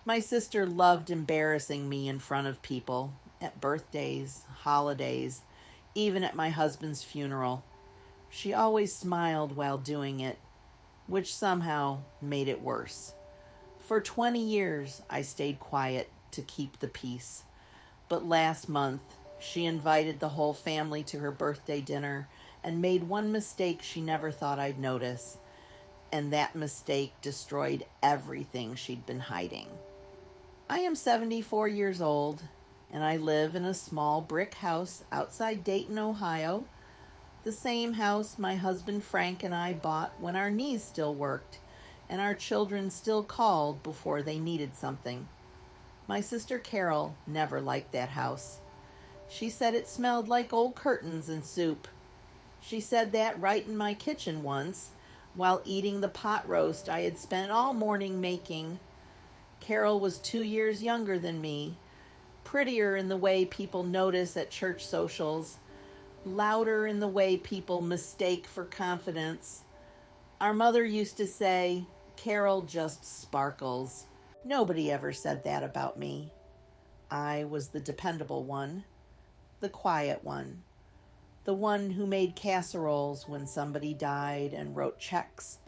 My sister loved embarrassing me in front of people, at birthdays, holidays, even at my husband's funeral. She always smiled while doing it, which somehow made it worse. For 20 years, I stayed quiet to keep the peace. But last month, she invited the whole family to her birthday dinner and made one mistake she never thought I'd notice. And that mistake destroyed everything she'd been hiding. I am 74 years old, and I live in a small brick house outside Dayton, Ohio, the same house my husband Frank and I bought when our knees still worked and our children still called before they needed something. My sister Carol never liked that house. She said it smelled like old curtains and soup. She said that right in my kitchen once, while eating the pot roast I had spent all morning making. Carol was 2 years younger than me, prettier in the way people notice at church socials, louder in the way people mistake for confidence. Our mother used to say, Carol just sparkles. Nobody ever said that about me. I was the dependable one, the quiet one, the one who made casseroles when somebody died and wrote checks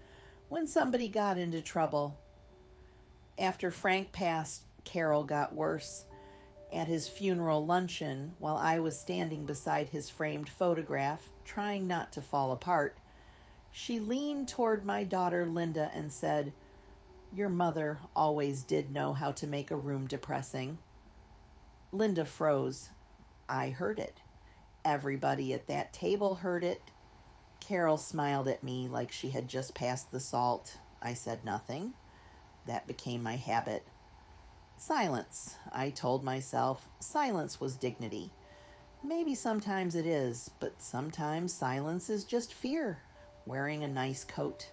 when somebody got into trouble. After Frank passed, Carol got worse. At his funeral luncheon, while I was standing beside his framed photograph, trying not to fall apart, she leaned toward my daughter Linda and said, Your mother always did know how to make a room depressing. Linda froze. I heard it. Everybody at that table heard it. Carol smiled at me like she had just passed the salt. I said nothing. That became my habit. Silence, I told myself. Silence was dignity. Maybe sometimes it is, but sometimes silence is just fear, wearing a nice coat.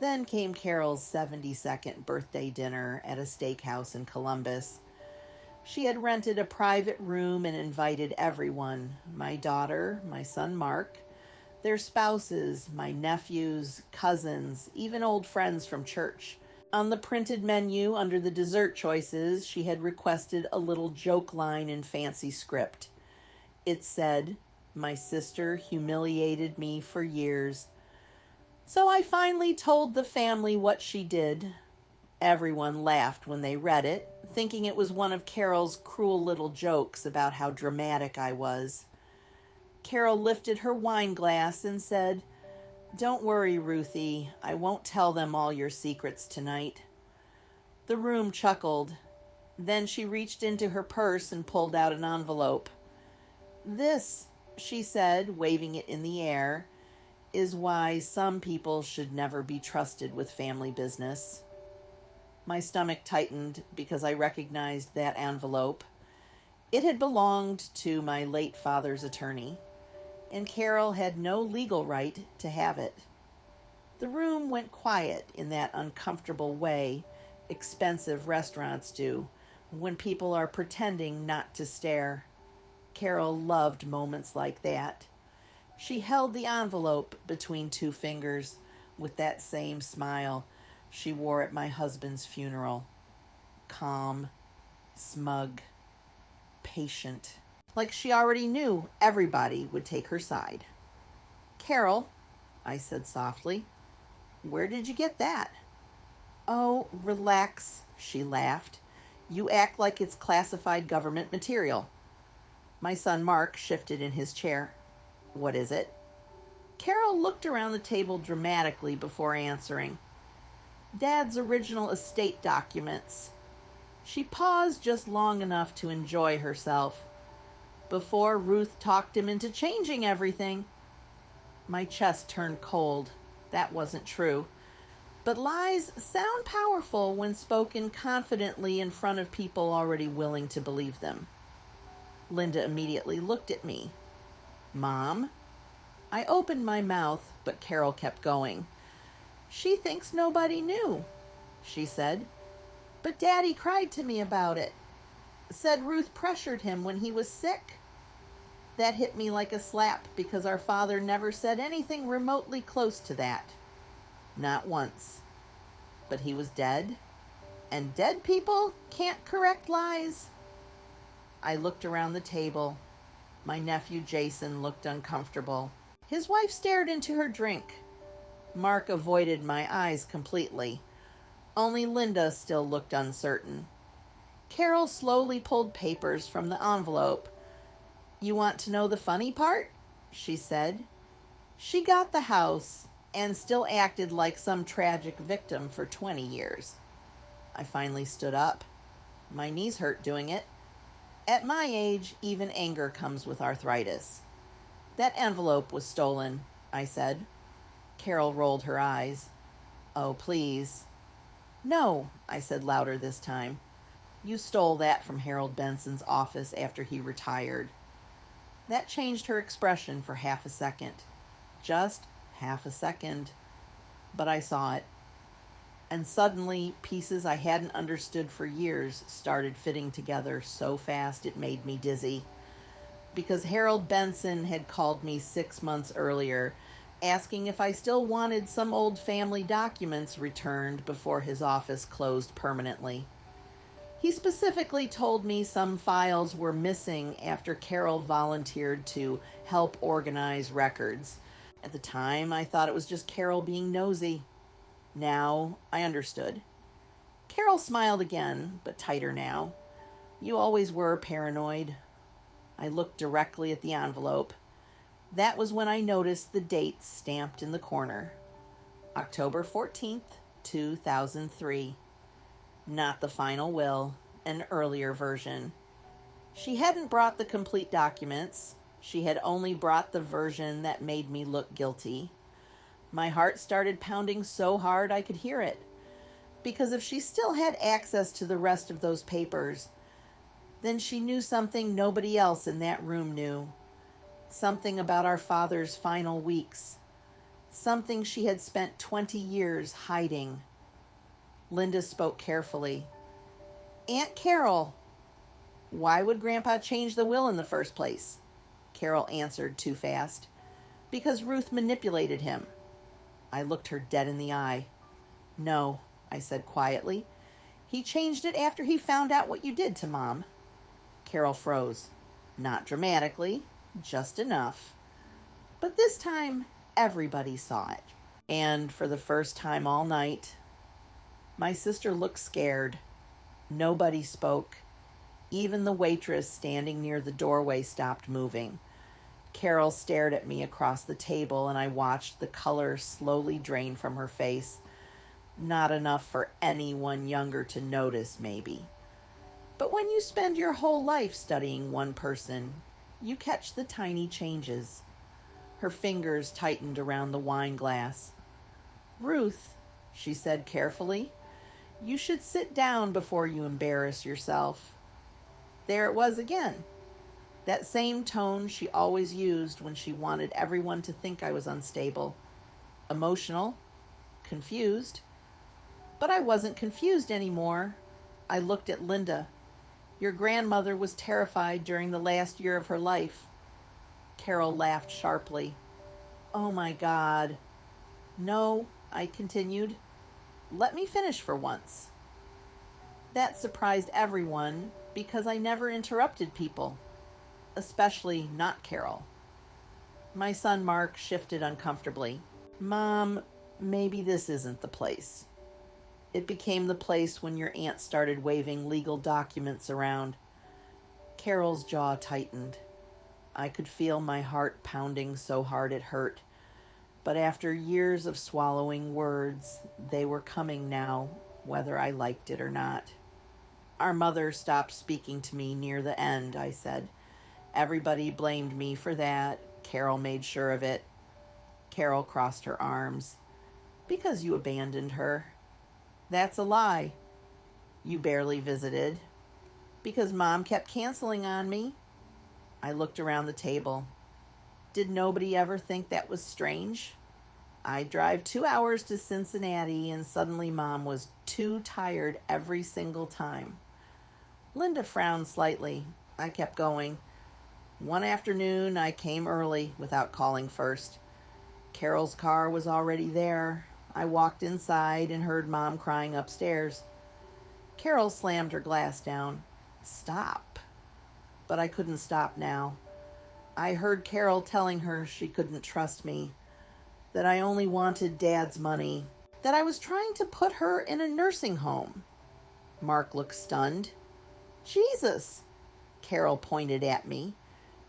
Then came Carol's 72nd birthday dinner at a steakhouse in Columbus. She had rented a private room and invited everyone, my daughter, my son Mark, their spouses, my nephews, cousins, even old friends from church. On the printed menu under the dessert choices, she had requested a little joke line in fancy script. It said, My sister humiliated me for years. So I finally told the family what she did. Everyone laughed when they read it, thinking it was one of Carol's cruel little jokes about how dramatic I was. Carol lifted her wine glass and said, Don't worry, Ruthie. I won't tell them all your secrets tonight. The room chuckled. Then she reached into her purse and pulled out an envelope. This, she said, waving it in the air, is why some people should never be trusted with family business. My stomach tightened because I recognized that envelope. It had belonged to my late father's attorney, and Carol had no legal right to have it. The room went quiet in that uncomfortable way expensive restaurants do when people are pretending not to stare. Carol loved moments like that. She held the envelope between two fingers with that same smile she wore at my husband's funeral. Calm, smug, patient, like she already knew everybody would take her side. Carol, I said softly, where did you get that? Oh, relax, she laughed. You act like it's classified government material. My son Mark shifted in his chair. What is it? Carol looked around the table dramatically before answering. Dad's original estate documents. She paused just long enough to enjoy herself before Ruth talked him into changing everything. My chest turned cold. That wasn't true. But lies sound powerful when spoken confidently in front of people already willing to believe them. Linda immediately looked at me. Mom? I opened my mouth, but Carol kept going. She thinks nobody knew, she said. But Daddy cried to me about it. Said Ruth pressured him when he was sick. That hit me like a slap because our father never said anything remotely close to that. Not once. But he was dead? And dead people can't correct lies? I looked around the table. My nephew Jason looked uncomfortable. His wife stared into her drink. Mark avoided my eyes completely. Only Linda still looked uncertain. Carol slowly pulled papers from the envelope. "You want to know the funny part?" she said. "She got the house and still acted like some tragic victim for 20 years. I finally stood up. My knees hurt doing it. At my age, even anger comes with arthritis. "That envelope was stolen," I said. Carol rolled her eyes. "Oh, please." "No," I said louder this time. "You stole that from Harold Benson's office after he retired." That changed her expression for half a second. Just half a second. But I saw it. And suddenly, pieces I hadn't understood for years started fitting together so fast it made me dizzy. Because Harold Benson had called me 6 months earlier, asking if I still wanted some old family documents returned before his office closed permanently. He specifically told me some files were missing after Carol volunteered to help organize records. At the time, I thought it was just Carol being nosy. Now, I understood. Carol smiled again, but tighter now. "You always were paranoid." I looked directly at the envelope. That was when I noticed the date stamped in the corner. October 14th, 2003. Not the final will, an earlier version. She hadn't brought the complete documents. She had only brought the version that made me look guilty. My heart started pounding so hard I could hear it. Because if she still had access to the rest of those papers, then she knew something nobody else in that room knew. Something about our father's final weeks. Something she had spent 20 years hiding. Linda spoke carefully. "Aunt Carol." "Why would Grandpa change the will in the first place?" Carol answered too fast. "Because Ruth manipulated him." I looked her dead in the eye. "No," I said quietly. "He changed it after he found out what you did to Mom." Carol froze. Not dramatically, just enough. But this time, everybody saw it. And for the first time all night, my sister looked scared. Nobody spoke. Even the waitress standing near the doorway stopped moving. Carol stared at me across the table, and I watched the color slowly drain from her face. Not enough for anyone younger to notice, maybe. But when you spend your whole life studying one person, you catch the tiny changes. Her fingers tightened around the wine glass. "Ruth," she said carefully, "you should sit down before you embarrass yourself." There it was again. That same tone she always used when she wanted everyone to think I was unstable. Emotional. Confused. But I wasn't confused anymore. I looked at Linda. "Your grandmother was terrified during the last year of her life." Carol laughed sharply. "Oh my God." "No," I continued. "Let me finish for once." That surprised everyone because I never interrupted people, especially not Carol. My son Mark shifted uncomfortably. "Mom, maybe this isn't the place." It became the place when your aunt started waving legal documents around. Carol's jaw tightened. I could feel my heart pounding so hard it hurt. But after years of swallowing words, they were coming now, whether I liked it or not. "Our mother stopped speaking to me near the end," I said. "Everybody blamed me for that. Carol made sure of it." Carol crossed her arms. "Because you abandoned her." "That's a lie." "You barely visited." "Because Mom kept canceling on me." I looked around the table. Did nobody ever think that was strange? I'd drive 2 hours to Cincinnati, and suddenly Mom was too tired every single time. Linda frowned slightly. I kept going. One afternoon, I came early without calling first. Carol's car was already there. I walked inside and heard Mom crying upstairs. Carol slammed her glass down. Stop. But I couldn't stop now. I heard Carol telling her she couldn't trust me, that I only wanted Dad's money, that I was trying to put her in a nursing home. Mark looked stunned. Jesus, Carol pointed at me.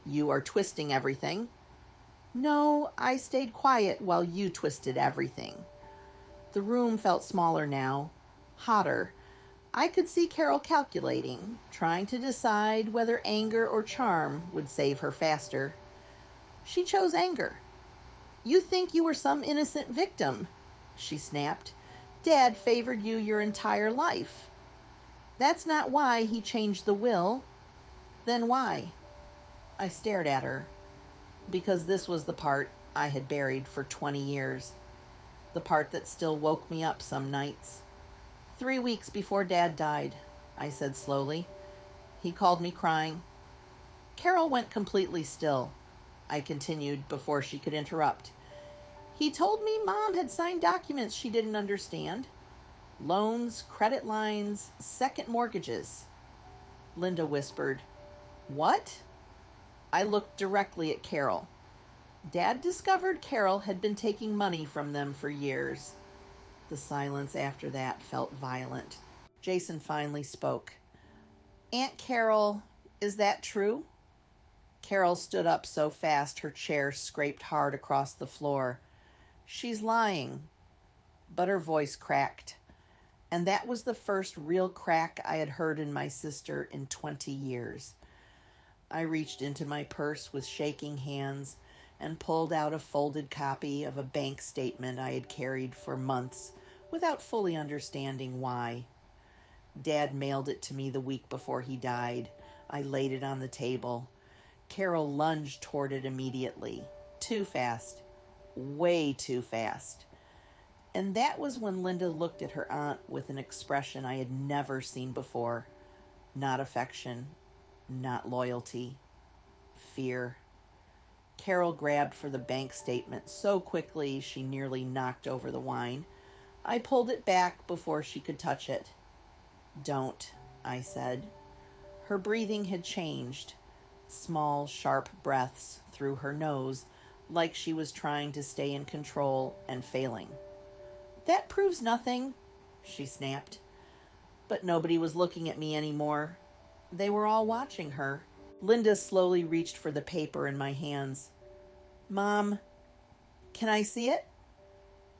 You are twisting everything. No, I stayed quiet while you twisted everything. The room felt smaller now, hotter. I could see Carol calculating, trying to decide whether anger or charm would save her faster. She chose anger. You think you were some innocent victim, she snapped. Dad favored you your entire life. That's not why he changed the will. Then why? I stared at her, because this was the part I had buried for 20 years, the part that still woke me up some nights. 3 weeks before Dad died, I said slowly. He called me crying. Carol went completely still. I continued before she could interrupt. He told me Mom had signed documents she didn't understand. Loans, credit lines, second mortgages. Linda whispered, What? I looked directly at Carol. Dad discovered Carol had been taking money from them for years. The silence after that felt violent. Jason finally spoke. Aunt Carol, is that true? Carol stood up so fast her chair scraped hard across the floor. She's lying. But her voice cracked. And that was the first real crack I had heard in my sister in 20 years. I reached into my purse with shaking hands and pulled out a folded copy of a bank statement I had carried for months without fully understanding why. Dad mailed it to me the week before he died. I laid it on the table. Carol lunged toward it immediately. Too fast. Way too fast. And that was when Linda looked at her aunt with an expression I had never seen before. Not affection, not loyalty, fear. Carol grabbed for the bank statement so quickly she nearly knocked over the wine. I pulled it back before she could touch it. Don't, I said. Her breathing had changed. Small, sharp breaths through her nose, like she was trying to stay in control and failing. That proves nothing, she snapped. But nobody was looking at me anymore. They were all watching her. Linda slowly reached for the paper in my hands. Mom, can I see it?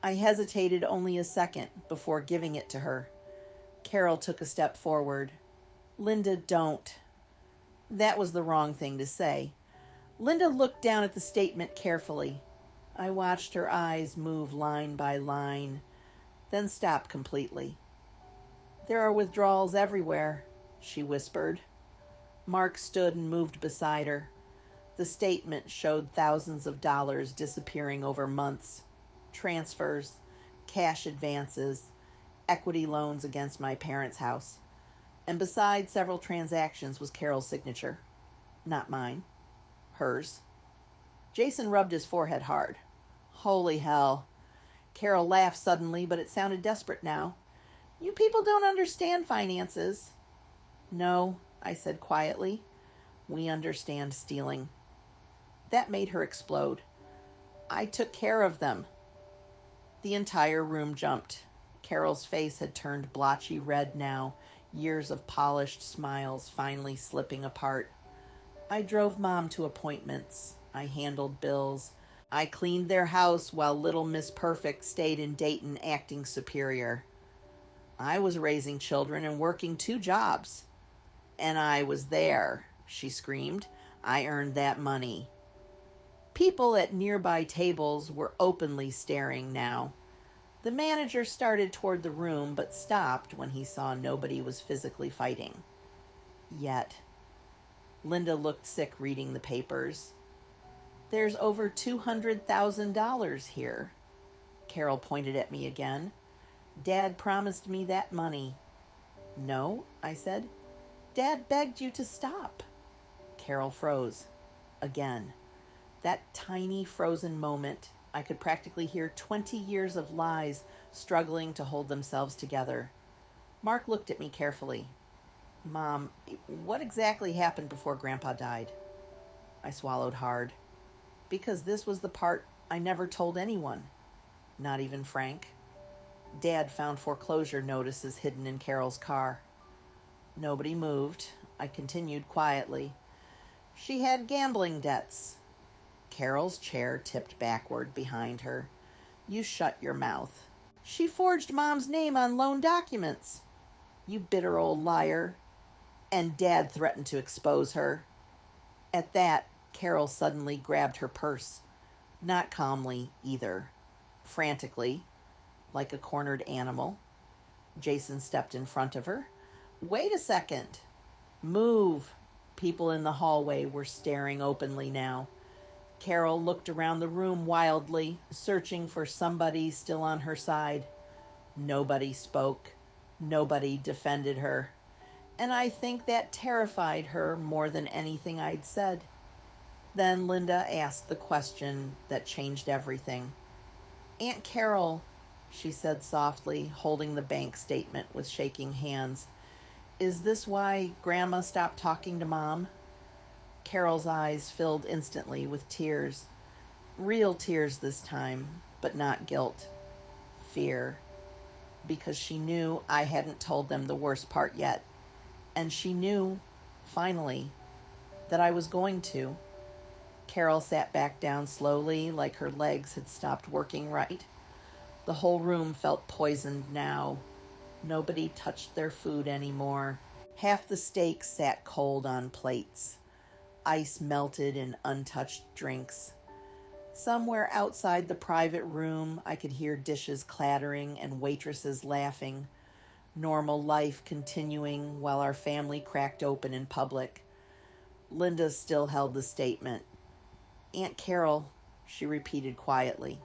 I hesitated only a second before giving it to her. Carol took a step forward. Linda, don't. That was the wrong thing to say. Linda looked down at the statement carefully. I watched her eyes move line by line, then stop completely. There are withdrawals everywhere, she whispered. Mark stood and moved beside her. The statement showed thousands of dollars disappearing over months. Transfers, cash advances, equity loans against my parents' house. And beside several transactions was Carol's signature. Not mine. Hers. Jason rubbed his forehead hard. Holy hell. Carol laughed suddenly, but it sounded desperate now. You people don't understand finances. No, I said quietly. We understand stealing. That made her explode. I took care of them. The entire room jumped. Carol's face had turned blotchy red now, years of polished smiles finally slipping apart. I drove Mom to appointments. I handled bills. I cleaned their house while little Miss Perfect stayed in Dayton acting superior. I was raising children and working 2 jobs. And I was there, she screamed. I earned that money. People at nearby tables were openly staring now. The manager started toward the room but stopped when he saw nobody was physically fighting. Yet. Linda looked sick reading the papers. There's over $200,000 here. Carol pointed at me again. Dad promised me that money. No, I said. Dad begged you to stop. Carol froze. Again. That tiny frozen moment, I could practically hear 20 years of lies struggling to hold themselves together. Mark looked at me carefully. Mom, what exactly happened before Grandpa died? I swallowed hard, because this was the part I never told anyone, not even Frank. Dad found foreclosure notices hidden in Carol's car. Nobody moved. I continued quietly. She had gambling debts. Carol's chair tipped backward behind her. You shut your mouth. She forged Mom's name on loan documents. You bitter old liar. And Dad threatened to expose her. At that, Carol suddenly grabbed her purse. Not calmly, either. Frantically, like a cornered animal. Jason stepped in front of her. Wait a second. Move. People in the hallway were staring openly now. Carol looked around the room wildly, searching for somebody still on her side. Nobody spoke. Nobody defended her. And I think that terrified her more than anything I'd said. Then Linda asked the question that changed everything. Aunt Carol, she said softly, holding the bank statement with shaking hands, is this why Grandma stopped talking to Mom? Carol's eyes filled instantly with tears. Real tears this time, but not guilt. Fear. Because she knew I hadn't told them the worst part yet. And she knew, finally, that I was going to. Carol sat back down slowly, like her legs had stopped working right. The whole room felt poisoned now. Nobody touched their food anymore. Half the steak sat cold on plates. Ice melted in untouched drinks. Somewhere outside the private room, I could hear dishes clattering and waitresses laughing. Normal life continuing while our family cracked open in public. Linda still held the statement. Aunt Carol, she repeated quietly.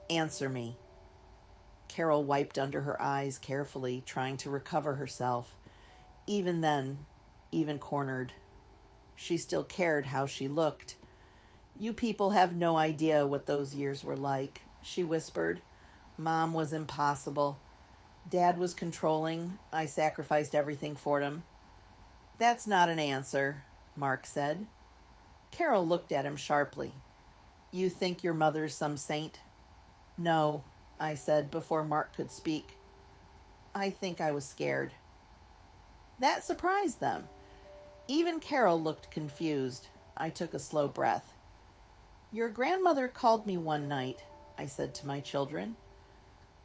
Answer me. Carol wiped under her eyes carefully, trying to recover herself. Even then, even cornered, she still cared how she looked. You people have no idea what those years were like, she whispered. Mom was impossible. Dad was controlling. I sacrificed everything for him. That's not an answer, Mark said. Carol looked at him sharply. You think your mother's some saint? No, I said before Mark could speak. I think I was scared. That surprised them. Even Carol looked confused. I took a slow breath. Your grandmother called me one night, I said to my children.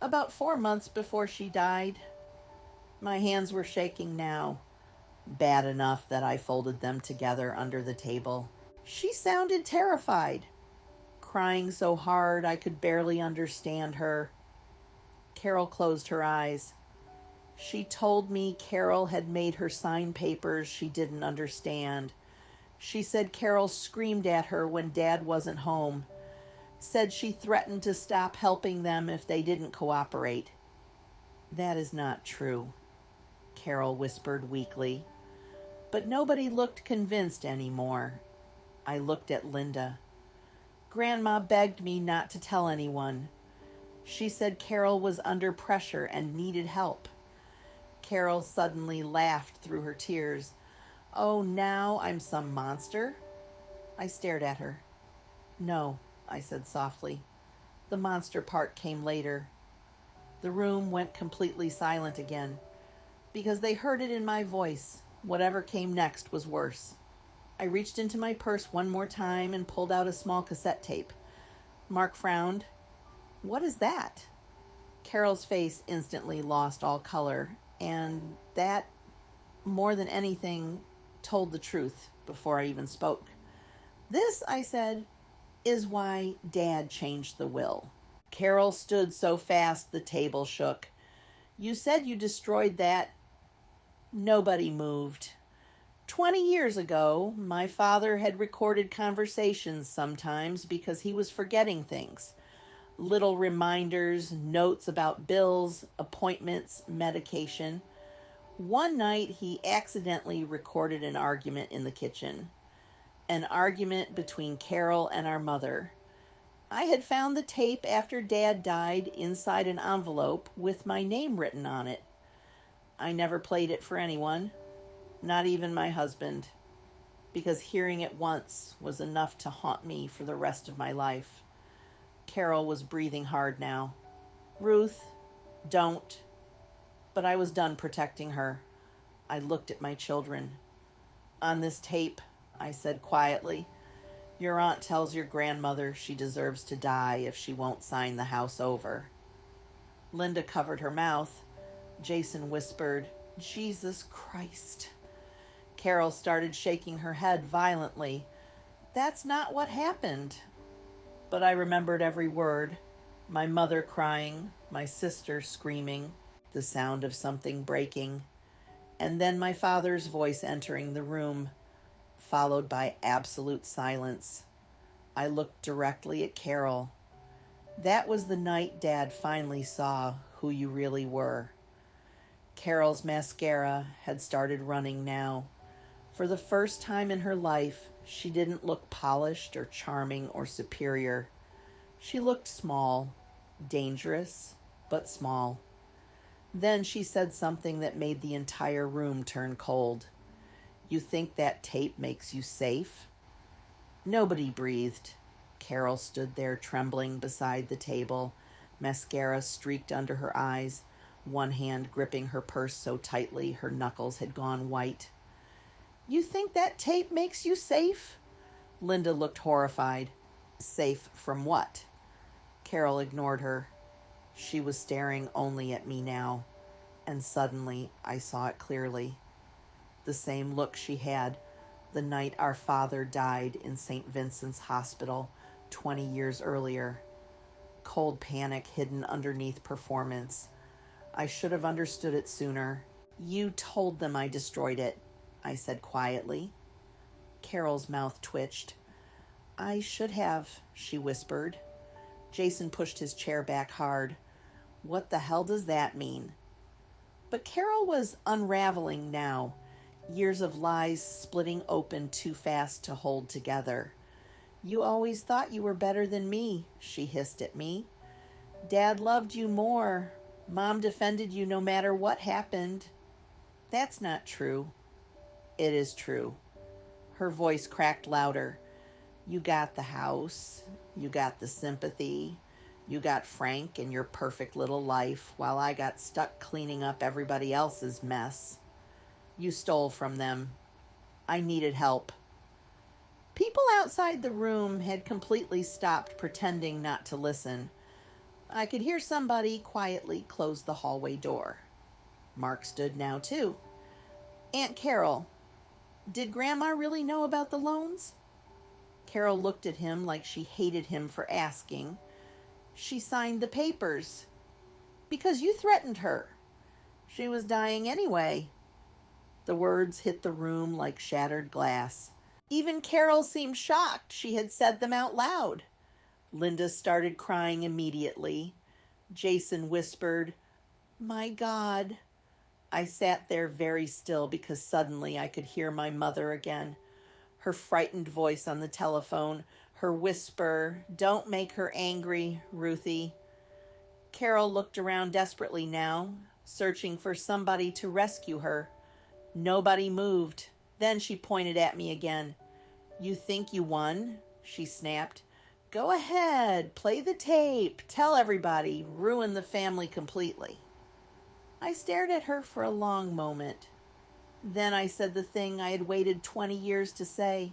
About 4 months before she died. My hands were shaking now, bad enough that I folded them together under the table. She sounded terrified, crying so hard I could barely understand her. Carol closed her eyes. She told me Carol had made her sign papers she didn't understand. She said Carol screamed at her when Dad wasn't home. Said she threatened to stop helping them if they didn't cooperate. That is not true, Carol whispered weakly. But nobody looked convinced anymore. I looked at Linda. Grandma begged me not to tell anyone. She said Carol was under pressure and needed help. Carol suddenly laughed through her tears. Oh, now I'm some monster? I stared at her. No, I said softly. The monster part came later. The room went completely silent again, because they heard it in my voice. Whatever came next was worse. I reached into my purse one more time and pulled out a small cassette tape. Mark frowned. What is that? Carol's face instantly lost all color, and that, more than anything, told the truth before I even spoke. This, I said, is why Dad changed the will. Carol stood so fast the table shook. You said you destroyed that. Nobody moved. 20 years ago, my father had recorded conversations sometimes because he was forgetting things. Little reminders, notes about bills, appointments, medication. One night, he accidentally recorded an argument in the kitchen. An argument between Carol and our mother. I had found the tape after Dad died inside an envelope with my name written on it. I never played it for anyone, not even my husband, because hearing it once was enough to haunt me for the rest of my life. Carol was breathing hard now. Ruth, don't. But I was done protecting her. I looked at my children. On this tape, I said quietly, your aunt tells your grandmother she deserves to die if she won't sign the house over. Linda covered her mouth. Jason whispered, Jesus Christ. Carol started shaking her head violently. That's not what happened. But I remembered every word. My mother crying, my sister screaming, the sound of something breaking, and then my father's voice entering the room, followed by absolute silence. I looked directly at Carol. That was the night Dad finally saw who you really were. Carol's mascara had started running now. For the first time in her life, she didn't look polished or charming or superior. She looked small, dangerous, but small. Then she said something that made the entire room turn cold. You think that tape makes you safe? Nobody breathed. Carol stood there trembling beside the table, mascara streaked under her eyes, one hand gripping her purse so tightly her knuckles had gone white. You think that tape makes you safe? Linda looked horrified. Safe from what? Carol ignored her. She was staring only at me now, and suddenly I saw it clearly. The same look she had the night our father died in St. Vincent's Hospital 20 years earlier. Cold panic hidden underneath performance. I should have understood it sooner. You told them I destroyed it, I said quietly. Carol's mouth twitched. I should have, she whispered. Jason pushed his chair back hard. What the hell does that mean? But Carol was unraveling now, years of lies splitting open too fast to hold together. You always thought you were better than me, she hissed at me. Dad loved you more. Mom defended you no matter what happened. That's not true. It is true. Her voice cracked louder. You got the house. You got the sympathy. You got Frank and your perfect little life while I got stuck cleaning up everybody else's mess. You stole from them. I needed help. People outside the room had completely stopped pretending not to listen. I could hear somebody quietly close the hallway door. Mark stood now too. Aunt Carol, did Grandma really know about the loans? Carol looked at him like she hated him for asking. She signed the papers. Because you threatened her. She was dying anyway. The words hit the room like shattered glass. Even Carol seemed shocked she had said them out loud. Linda started crying immediately. Jason whispered, My God. I sat there very still because suddenly I could hear my mother again. Her frightened voice on the telephone, her whisper, Don't make her angry, Ruthie. Carol looked around desperately now, searching for somebody to rescue her. Nobody moved. Then she pointed at me again. You think you won? She snapped. Go ahead, play the tape, tell everybody, ruin the family completely. I stared at her for a long moment. Then I said the thing I had waited 20 years to say.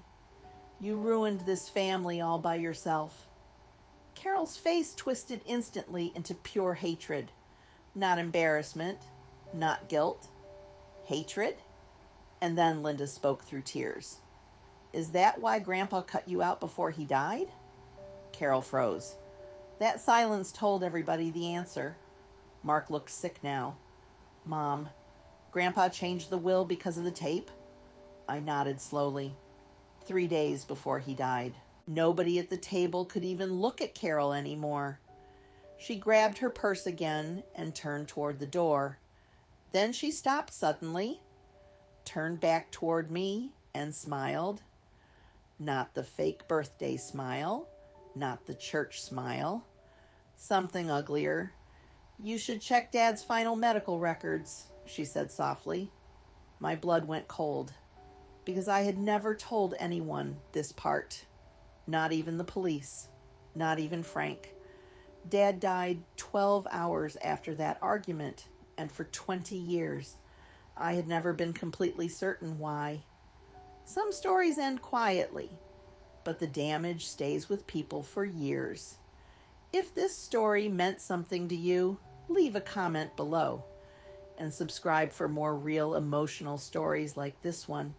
You ruined this family all by yourself. Carol's face twisted instantly into pure hatred. Not embarrassment, not guilt. Hatred? And then Linda spoke through tears. Is that why Grandpa cut you out before he died? Carol froze. That silence told everybody the answer. Mark looked sick now. Mom, Grandpa changed the will because of the tape? I nodded slowly. 3 days before he died. Nobody at the table could even look at Carol anymore. She grabbed her purse again and turned toward the door. Then she stopped suddenly, turned back toward me, and smiled. Not the fake birthday smile, not the church smile. Something uglier. You should check Dad's final medical records, she said softly. My blood went cold, because I had never told anyone this part. Not even the police. Not even Frank. Dad died 12 hours after that argument, and for 20 years, I had never been completely certain why. Some stories end quietly, but the damage stays with people for years. If this story meant something to you, leave a comment below and subscribe for more real emotional stories like this one.